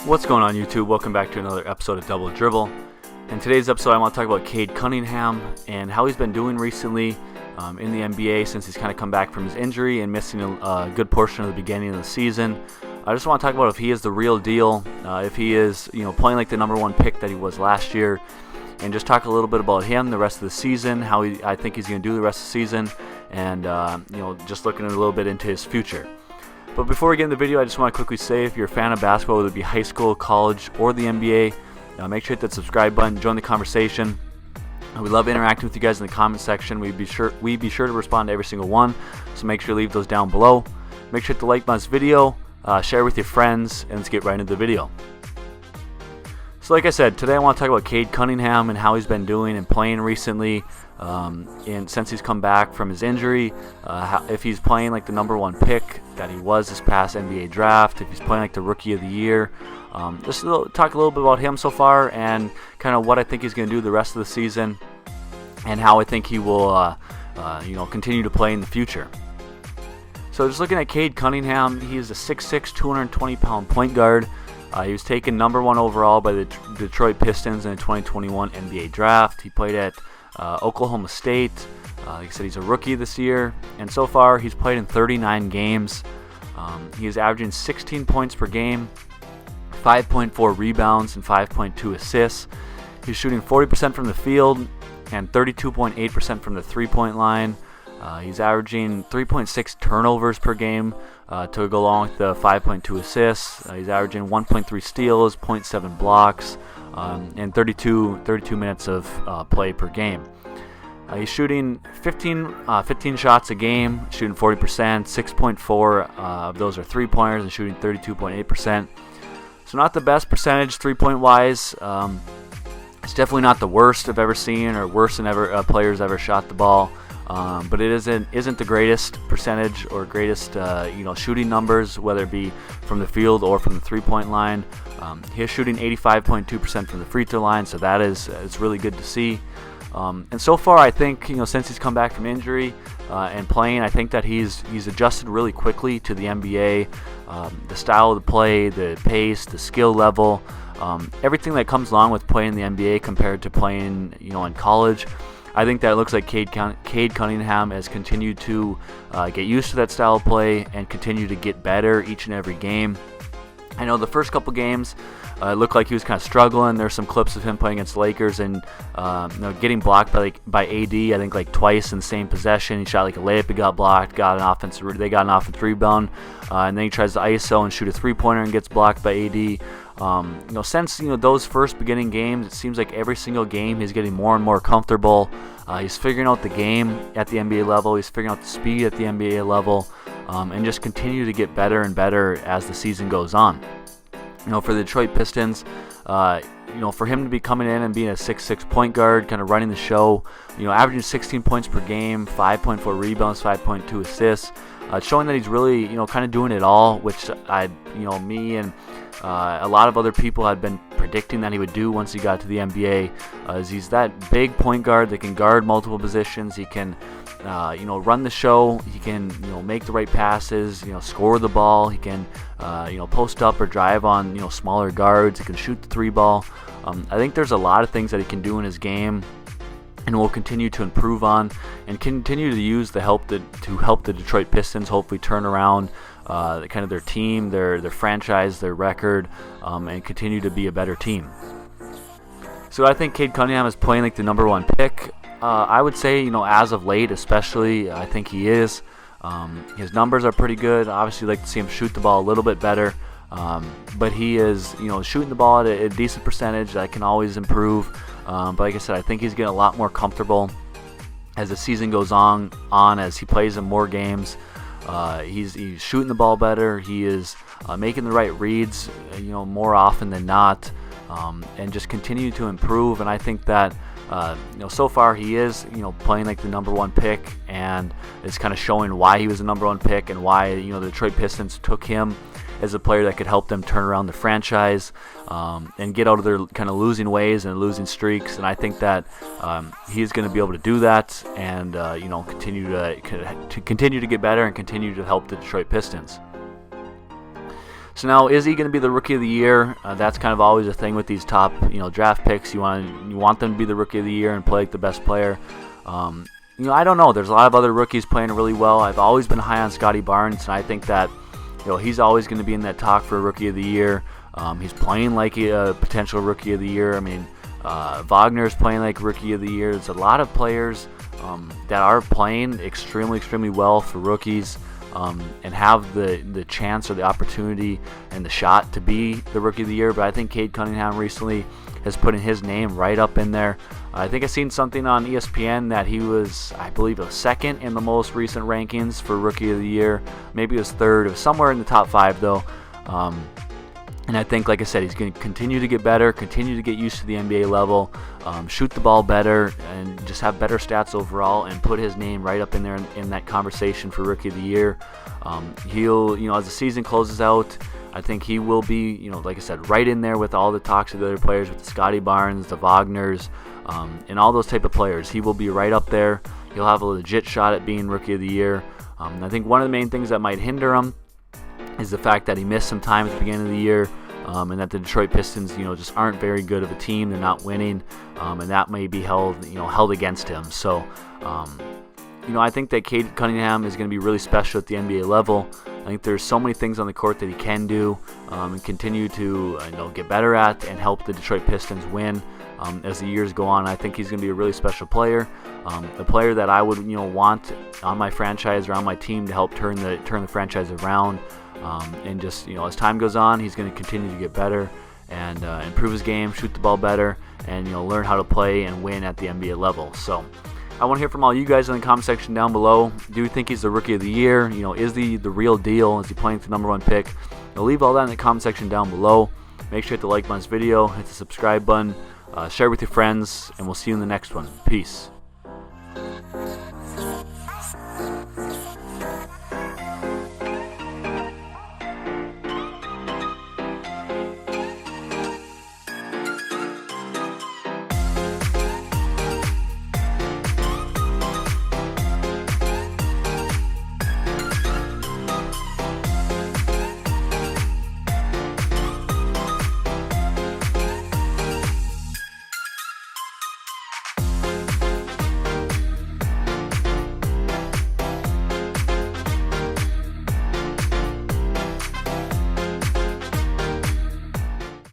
What's going on, YouTube? Welcome back to another episode of Double Dribble. In today's episode, I want to talk about Cade Cunningham and how he's been doing recently in the NBA since he's kind of come back from his injury and missing a good portion of the beginning of the season. I just want to talk about if he is the real deal, if he is playing like the #1 pick that he was last year, and just talk a little bit about him the rest of the season, how I think he's going to do the rest of the season, and just looking a little bit into his future. But before we get into the video, I just want to quickly say if you're a fan of basketball, whether it be high school, college, or the NBA, make sure to hit that subscribe button, join the conversation. We love interacting with you guys in the comment section. We'd be sure to respond to every single one, so make sure to leave those down below. Make sure to like this video, share with your friends, and let's get right into the video. So like I said, today I want to talk about Cade Cunningham and how he's been doing and playing recently, and since he's come back from his injury, if he's playing like the #1 pick that he was this past NBA draft, if he's playing like the Rookie of the Year. Just talk a little bit about him so far and kind of what I think he's going to do the rest of the season and how I think he will continue to play in the future. So just looking at Cade Cunningham, he is a 6'6", 220-pound point guard. He was taken #1 overall by the Detroit Pistons in the 2021 NBA draft. He played at Oklahoma State. Like I said, he's a rookie this year, and so far he's played in 39 games. He is averaging 16 points per game, 5.4 rebounds, and 5.2 assists. He's shooting 40% from the field and 32.8% from the three-point line. He's averaging 3.6 turnovers per game to go along with the 5.2 assists. He's averaging 1.3 steals, 0.7 blocks, and 32 minutes of play per game. He's shooting 15 shots a game, shooting 40%. 6.4 of those are three-pointers and shooting 32.8%. So not the best percentage three-point wise. It's definitely not the worst I've ever seen or worse than ever players ever shot the ball. But it isn't the greatest percentage or greatest shooting numbers, whether it be from the field or from the three-point line. He is shooting 85.2% from the free throw line, so that it's really good to see. And so far, I think since he's come back from injury and playing, I think that he's adjusted really quickly to the NBA. The style of the play, the pace, the skill level, everything that comes along with playing in the NBA compared to playing in college. I think that it looks like Cade Cunningham has continued to get used to that style of play and continue to get better each and every game. I know the first couple games it looked like he was kind of struggling. There's some clips of him playing against the Lakers and getting blocked by AD. I think like twice in the same possession. He shot like a layup, he got blocked. They got an offensive rebound, and then he tries to ISO and shoot a three-pointer and gets blocked by AD. Since those first beginning games, it seems like every single game he's getting more and more comfortable. He's figuring out the game at the NBA level. He's figuring out the speed at the NBA level, and just continue to get better and better as the season goes on. For the Detroit Pistons, for him to be coming in and being a 6'6" point guard, kind of running the show, averaging 16 points per game, 5.4 rebounds, 5.2 assists, showing that he's really, kind of doing it all, which me and a lot of other people had been predicting that he would do once he got to the NBA. As he's that big point guard that can guard multiple positions. He can, run the show. He can, make the right passes. Score the ball. He can, post up or drive on, smaller guards. He can shoot the three ball. I think there's a lot of things that he can do in his game, and will continue to improve on, and continue to use to help the Detroit Pistons hopefully turn around kind of their team, their franchise, their record, and continue to be a better team. So I think Cade Cunningham is playing like the #1 pick. I would say, as of late especially, I think he is. His numbers are pretty good. Obviously, like to see him shoot the ball a little bit better. But he is, shooting the ball at a decent percentage that can always improve. But like I said, I think he's getting a lot more comfortable as the season goes on as he plays in more games. He's shooting the ball better. He is making the right reads, more often than not, and just continue to improve. And I think that, so far he is, playing like the #1 pick, and it's kind of showing why he was the #1 pick and why, the Detroit Pistons took him as a player that could help them turn around the franchise and get out of their kind of losing ways and losing streaks. And I think that he's going to be able to do that and continue to get better and continue to help the Detroit Pistons. So now, is he going to be the Rookie of the Year? That's kind of always a thing with these top, draft picks. You want them to be the Rookie of the Year and play like the best player. I don't know. There's a lot of other rookies playing really well. I've always been high on Scotty Barnes, and I think that he's always going to be in that talk for Rookie of the Year. He's playing like a potential Rookie of the Year. I mean, Wagner's playing like Rookie of the Year. There's a lot of players that are playing extremely well for rookies. And have the chance or the opportunity and the shot to be the Rookie of the Year. But I think Cade Cunningham recently has put in his name right up in there. I think I seen something on ESPN that he was, I believe, a second in the most recent rankings for Rookie of the Year. Maybe it was third. It was somewhere in the top 5 though. And I think, like I said, he's going to continue to get better, continue to get used to the NBA level, shoot the ball better, and just have better stats overall, and put his name right up in there in that conversation for Rookie of the Year. He'll, as the season closes out, I think he will be, like I said, right in there with all the talks of the other players, with the Scotty Barnes, the Wagners, and all those type of players. He will be right up there. He'll have a legit shot at being Rookie of the Year. I think one of the main things that might hinder him is the fact that he missed some time at the beginning of the year, and that the Detroit Pistons, just aren't very good of a team. They're not winning, and that may be held against him. So, I think that Cade Cunningham is going to be really special at the NBA level. I think there's so many things on the court that he can do, and continue to get better at, and help the Detroit Pistons win as the years go on. I think he's going to be a really special player, a player that I would want on my franchise or on my team to help turn the franchise around. And just as time goes on, he's going to continue to get better and improve his game, shoot the ball better, and learn how to play and win at the NBA level. So I want to hear from all you guys in the comment section down below. Do you think he's the Rookie of the Year? Is he the real deal? Is he playing for the #1 pick? Leave all that in the comment section down below. Make sure to hit the like button on this video, hit the subscribe button, share with your friends, and we'll see you in the next one. Peace.